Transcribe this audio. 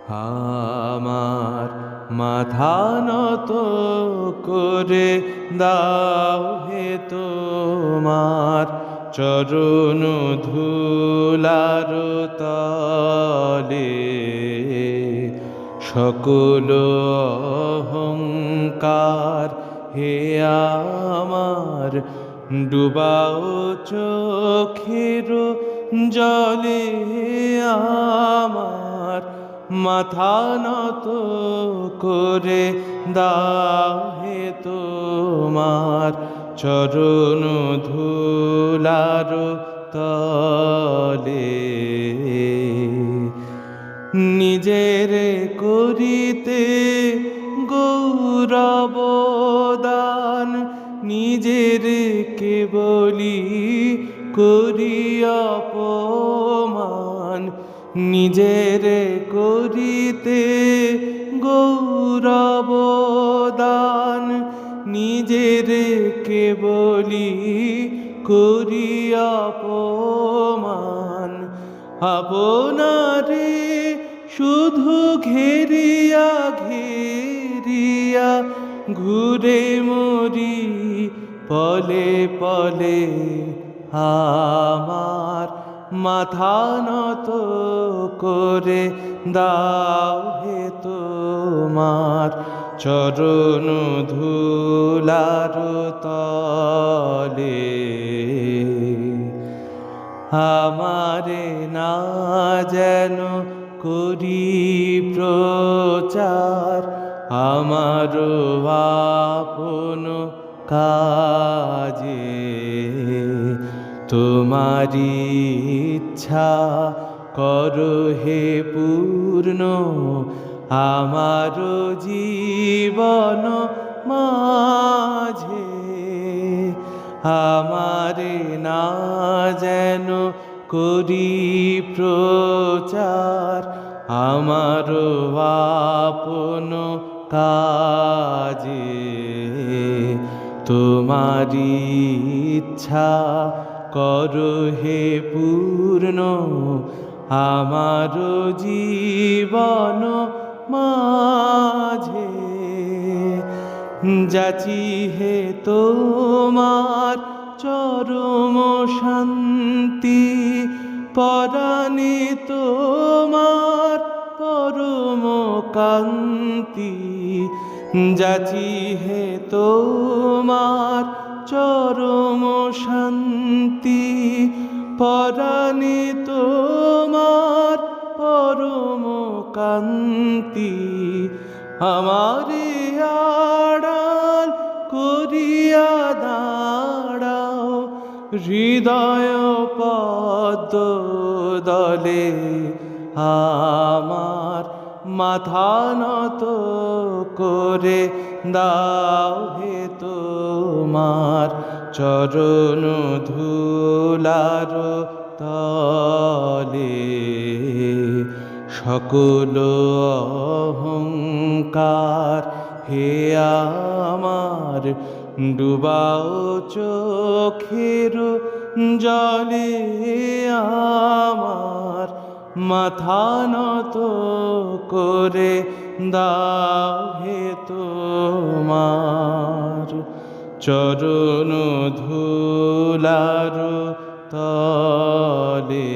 আমার মাথা নত করে দাও হে তোমার চরণ ধুলার তলে। সকল অহংকার হে আমার ডুবাও চোখের জলে। আমার মাথা নত করে দাও হে তোমার চরণ ধুলার তলে। নিজের করিতে গৌরব দান, নিজের কেবলি করি অপমান। নিজের করিতে গৌরব দান, নিজের কেবলি করি অপমান। আপনারে শুধু ঘেরিয়া ঘেরিয়া ঘুরে মরি পলে পলে। আমার মাথা নত করে দাও হে তোমার চরণ ধুলার তলে। আমারে না যেন করি প্রচার, আমার আপন কাজে। তোমারি ইচ্ছা করো হে পূর্ণ আমার জীবন মাঝে। আমারে না যেন করি প্রচার, আমার আপন কাজে। তোমারি ইচ্ছা করো হে পূর্ণ আমার জীবন মাঝে। যাচি হে তোমার চরম শান্তি, পরাণে তোমার পরম কান্তি। যাচি হে তোমার চরম শান্তি, পরাণে তোমার পরম কান্তি। আমারে আড়াল করিয়া দাঁড়াও হৃদয় পদ্ম দলে। আমার মাথা নত করে দাও হে তোমার চরণ ধুলার তলে। সকল অহংকার হে আমার ডুবাও চোখের জলে। আমার মাথা নত করে দাও হে তোমার চরণ ধুলার তলে।